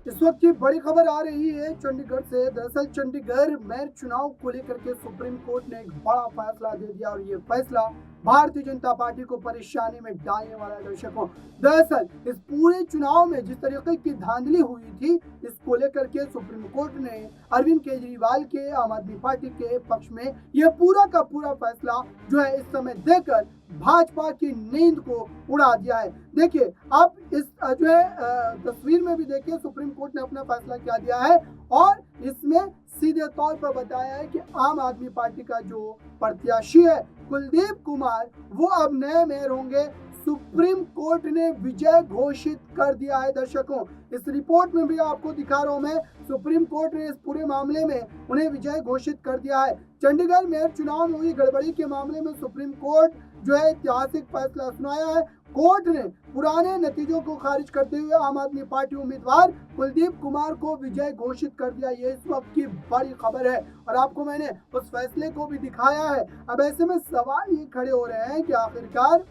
इस वक्त की बड़ी खबर आ रही है चंडीगढ़ से। दरअसल चंडीगढ़ मेयर चुनाव को लेकर के सुप्रीम कोर्ट ने एक बड़ा फैसला दे दिया और ये फैसला भारतीय जनता पार्टी को परेशानी में डालने वाला है। दर्शकों, दरअसल इस पूरे चुनाव में जिस तरीके की धांधली हुई थी, इसको लेकर के सुप्रीम कोर्ट ने अरविंद केजरीवाल के आम आदमी पार्टी के पक्ष में यह पूरा का पूरा फैसला जो है इस समय देकर भाजपा की नींद को उड़ा दिया है। देखिए, आप इस जो है तस्वीर में भी देखिए, सुप्रीम कोर्ट ने अपना फैसला क्या दिया है और इसमें सीधे तौर पर बताया है कि आम आदमी पार्टी का जो प्रत्याशी है कुलदीप कुमार, वो अब नए मेयर होंगे। सुप्रीम कोर्ट ने विजय घोषित कर दिया है। दर्शकों, इस रिपोर्ट में भी आपको दिखा रहा हूं मैं, सुप्रीम कोर्ट ने इस पूरे मामले में उन्हें विजय घोषित कर दिया है। चंडीगढ़ मेयर चुनाव में हुई गड़बड़ी के मामले में सुप्रीम कोर्ट जो है ऐतिहासिक फैसला सुनाया है। कोर्ट ने पुराने नतीजों को खारिज करते हुए आम आदमी पार्टी उम्मीदवार कुलदीप कुमार को विजय घोषित कर दिया। ये इस वक्त की बड़ी खबर है और आपको मैंने उस फैसले को भी दिखाया है। अब ऐसे में सवाल ये खड़े हो रहे हैं कि आखिरकार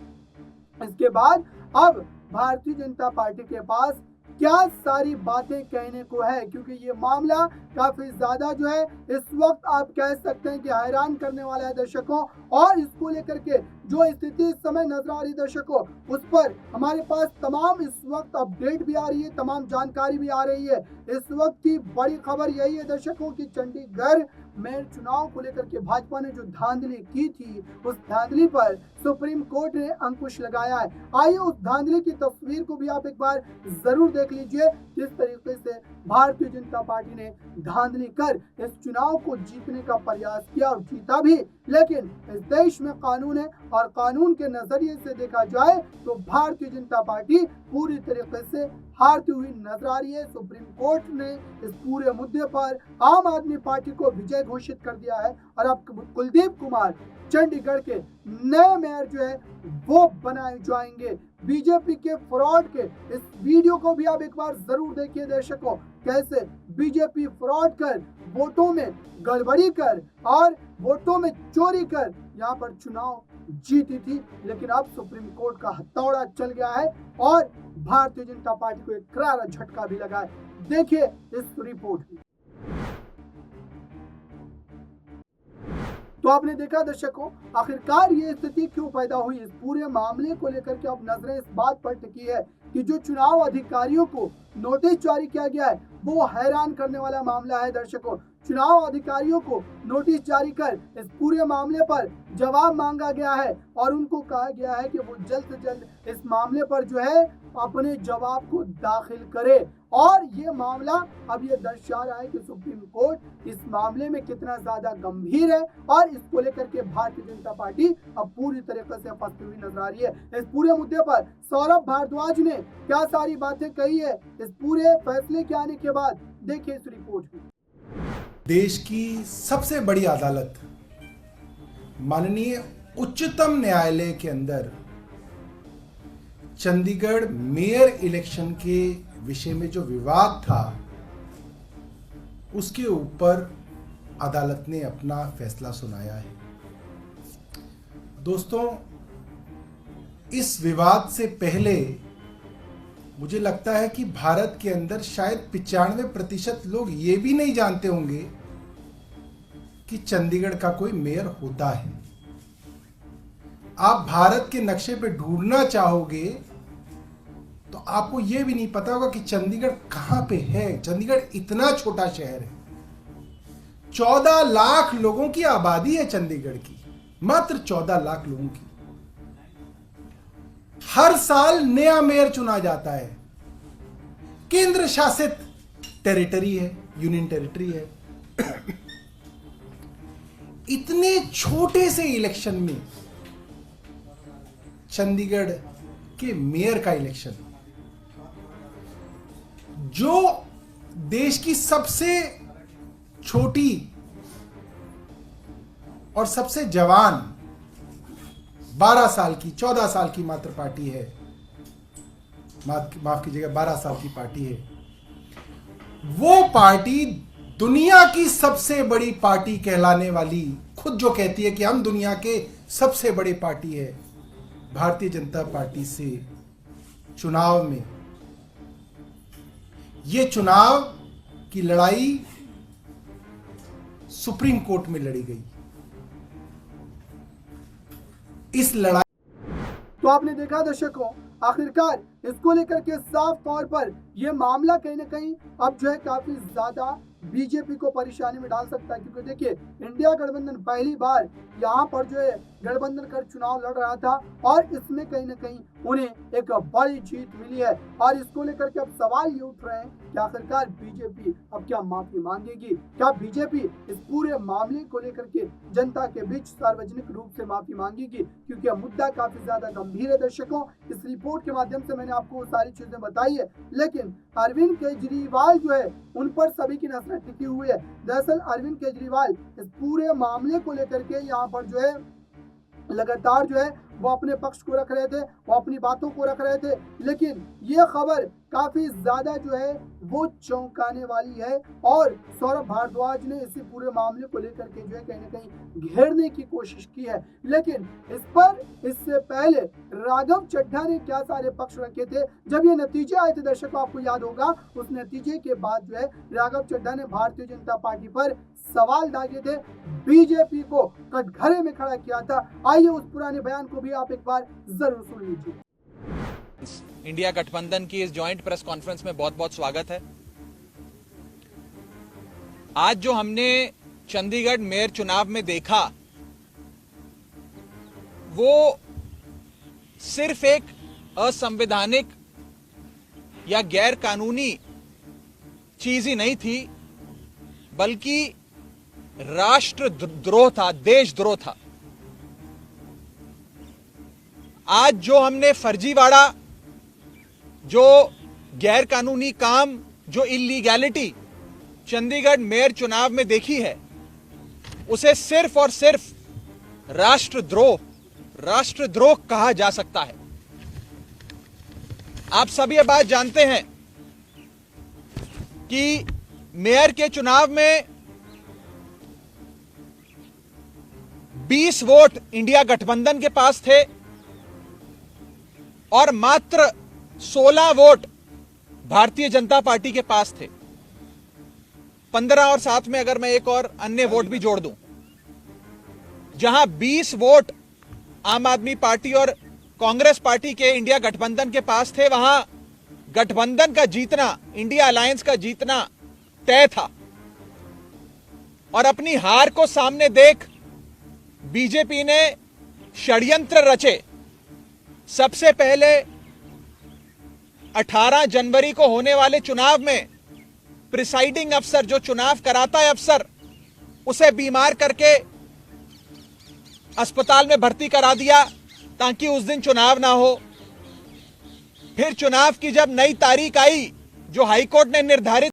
इसके बाद अब भारतीय जनता पार्टी के पास क्या सारी बातें कहने को है, क्योंकि ये मामला काफी ज्यादा जो है इस वक्त आप कह सकते हैं कि हैरान करने वाला है दर्शकों। और इसको लेकर के जो स्थिति इस समय नजर आ रही है दर्शकों, उस पर हमारे पास तमाम इस वक्त अपडेट भी आ रही है, तमाम जानकारी भी आ रही है। इस वक्त की बड़ी खबर यही है दर्शकों कि चंडीगढ़ मेयर चुनाव को लेकर के भाजपा ने जो धांधली की थी, उस धांधली पर सुप्रीम कोर्ट ने अंकुश लगाया है। आइए उस धांधली की तस्वीर को भी आप एक बार जरूर देख लीजिए, किस तरीके से भारतीय जनता पार्टी ने धांधली कर इस चुनाव को जीतने का प्रयास किया और जीता भी। लेकिन इस देश में कानून है और कानून के नजरिए से देखा जाए तो भारतीय जनता पार्टी पूरी तरीके से हारती हुई नजर आ रही है। सुप्रीम कोर्ट ने इस पूरे मुद्दे पर आम आदमी पार्टी को विजय घोषित कर दिया है और अब कुलदीप कुमार चंडीगढ़ के नए मेयर जो है वो बनाए जाएंगे। बीजेपी के फ्रॉड के इस वीडियो को भी आप एक बार जरूर देखिए दर्शकों, कैसे बीजेपी फ्रॉड कर, वोटों में गड़बड़ी कर और वोटों में चोरी कर यहाँ पर चुनाव जीती थी। लेकिन अब सुप्रीम कोर्ट का हथौड़ा चल गया है और भारतीय जनता पार्टी को एक करारा झटका भी लगा है। देखिए इस रिपोर्ट में। तो आपने देखा दर्शकों, आखिरकार ये स्थिति क्यों पैदा हुई। इस पूरे मामले को लेकर के अब नजरें इस बात पर टिकी है कि जो चुनाव अधिकारियों को नोटिस जारी किया गया है वो हैरान करने वाला मामला है। दर्शकों, चुनाव अधिकारियों को नोटिस जारी कर इस पूरे मामले पर जवाब मांगा गया है और उनको कहा गया है कि वो जल्द से जल्द इस मामले पर जो है अपने जवाब को दाखिल करे। और ये मामला अब ये दर्शा रहा है कि सुप्रीम कोर्ट इस मामले में कितना ज्यादा गंभीर है और इसको लेकर के भारतीय जनता पार्टी अब पूरी तरीके से फंसी हुई नजर आ रही है। इस पूरे मुद्दे पर सौरभ भारद्वाज ने क्या सारी बातें कही है इस पूरे फैसले के आने के बाद, देखिए इस रिपोर्ट में। देश की सबसे बड़ी अदालत माननीय उच्चतम न्यायालय के अंदर चंडीगढ़ मेयर इलेक्शन के विषय में जो विवाद था उसके ऊपर अदालत ने अपना फैसला सुनाया है। दोस्तों, इस विवाद से पहले मुझे लगता है कि भारत के अंदर शायद 95% लोग ये भी नहीं जानते होंगे कि चंडीगढ़ का कोई मेयर होता है। आप भारत के नक्शे पे ढूंढना चाहोगे तो आपको यह भी नहीं पता होगा कि चंडीगढ़ कहां पे है। चंडीगढ़ इतना छोटा शहर है, 14 लाख लोगों की आबादी है चंडीगढ़ की, मात्र 14 लाख लोगों की। हर साल नया मेयर चुना जाता है। केंद्र शासित टेरिटरी है, यूनियन टेरिटरी है। इतने छोटे से इलेक्शन में चंडीगढ़ के मेयर का इलेक्शन, जो देश की सबसे छोटी और सबसे जवान 12 साल की 14 साल की मात्र पार्टी है, माफ कीजिएगा 12 साल की पार्टी है, वो पार्टी दुनिया की सबसे बड़ी पार्टी कहलाने वाली, खुद जो कहती है कि हम दुनिया के सबसे बड़ी पार्टी है, भारतीय जनता पार्टी से चुनाव में ये चुनाव की लड़ाई सुप्रीम कोर्ट में लड़ी गई। इस लड़ाई तो आपने देखा दर्शकों, आखिरकार इसको लेकर के साफ तौर पर यह मामला कहीं ना कहीं अब जो है काफी ज्यादा बीजेपी को परेशानी में डाल सकता है, क्योंकि देखिए इंडिया गठबंधन पहली बार यहाँ पर जो है गठबंधन कर चुनाव लड़ रहा था और इसमें कहीं ना कहीं उन्हें एक बड़ी जीत मिली है। और इसको लेकर के अब सवाल ये उठ रहे हैं कि आखिरकार बीजेपी अब क्या माफी मांगेगी, क्या बीजेपी इस पूरे मामले को लेकर के जनता के बीच सार्वजनिक रूप से माफी मांगेगी, क्योंकि अब मुद्दा काफी ज्यादा गंभीर है। दर्शकों, इस रिपोर्ट के माध्यम से मैंने आपको सारी चीजें बताई है, लेकिन अरविंद केजरीवाल जो है उन पर सभी की नजरें टिकी हुई है। दरअसल अरविंद केजरीवाल इस पूरे मामले को लेकर के यहाँ पर जो है लगातार जो है वो अपने पक्ष को रख रहे थे, वो अपनी बातों को रख रहे थे, लेकिन ये खबर काफी ज्यादा जो है वो चौंकाने वाली है। और सौरभ भारद्वाज ने इसी पूरे मामले को लेकर के जो है कहीं ना कहीं घेरने की कोशिश की है, लेकिन इस पर इससे पहले राघव चड्ढा ने क्या सारे पक्ष रखे थे। जब ये नतीजे आए थे दर्शकों, आपको याद होगा, उस नतीजे के बाद जो है राघव चड्ढा ने भारतीय जनता पार्टी पर सवाल दागे थे, बीजेपी को कटघरे में खड़ा किया था। आइए उस पुराने बयान को भी आप एक बार जरूर सुन लीजिए। इंडिया गठबंधन की इस जॉइंट प्रेस कॉन्फ्रेंस में बहुत बहुत स्वागत है। आज जो हमने चंडीगढ़ मेयर चुनाव में देखा वो सिर्फ एक असंवैधानिक या गैर कानूनी चीज ही नहीं थी, बल्कि राष्ट्रद्रोह था, देशद्रोह था। आज जो हमने फर्जीवाड़ा, जो गैर कानूनी काम, जो इलीगैलिटी चंडीगढ़ मेयर चुनाव में देखी है, उसे सिर्फ और सिर्फ राष्ट्रद्रोह कहा जा सकता है। आप सभी ये बात जानते हैं कि मेयर के चुनाव में 20 वोट इंडिया गठबंधन के पास थे और मात्र 16 वोट भारतीय जनता पार्टी के पास थे। 15 और साथ में अगर मैं एक और अन्य वोट भी जोड़ दूं, जहां 20 वोट आम आदमी पार्टी और कांग्रेस पार्टी के इंडिया गठबंधन के पास थे, वहां गठबंधन का जीतना, इंडिया अलायंस का जीतना तय था। और अपनी हार को सामने देख बीजेपी ने षड्यंत्र रचे। सबसे पहले 18 जनवरी को होने वाले चुनाव में प्रिसाइडिंग अफसर, जो चुनाव कराता है अफसर, उसे बीमार करके अस्पताल में भर्ती करा दिया ताकि उस दिन चुनाव ना हो। फिर चुनाव की जब नई तारीख आई जो हाईकोर्ट ने निर्धारित,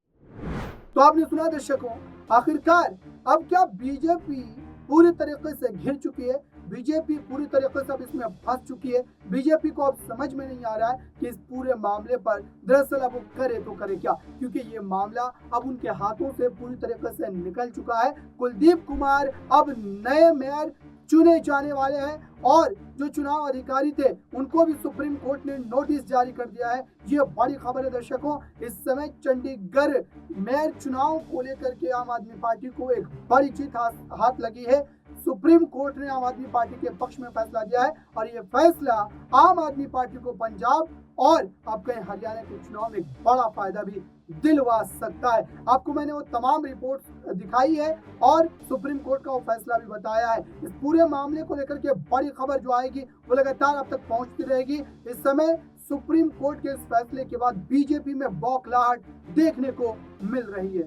तो आपने सुना दर्शकों, आखिरकार अब क्या बीजेपी पूरी तरीके से घिर चुकी है, बीजेपी पूरी तरीके से अब इसमें फंस चुकी है। बीजेपी को अब समझ में नहीं आ रहा है कि इस पूरे मामले पर दरअसल अब वो करे तो करे क्या, क्योंकि ये मामला अब उनके हाथों से पूरी तरीके से निकल चुका है। कुलदीप कुमार अब नए मेयर चुने जाने वाले हैं और जो चुनाव अधिकारी थे उनको भी सुप्रीम कोर्ट ने नोटिस जारी कर दिया है। ये बड़ी खबर है दर्शकों। इस समय चंडीगढ़ मेयर चुनाव को लेकर के आम आदमी पार्टी को एक बड़ी जीत हाथ लगी है। सुप्रीम कोर्ट ने आम आदमी पार्टी के पक्ष में फैसला दिया है और ये फैसला आम आदमी पार्टी को पंजाब और अब कहीं हरियाणा के चुनाव में बड़ा फायदा भी दिलवा सकता है। आपको मैंने वो तमाम रिपोर्ट दिखाई है और सुप्रीम कोर्ट का वो फैसला भी बताया है। इस पूरे मामले को लेकर के बड़ी खबर जो आएगी वो लगातार अब तक पहुंचती रहेगी। इस समय सुप्रीम कोर्ट के इस फैसले के बाद बीजेपी में बौखलाहट देखने को मिल रही है।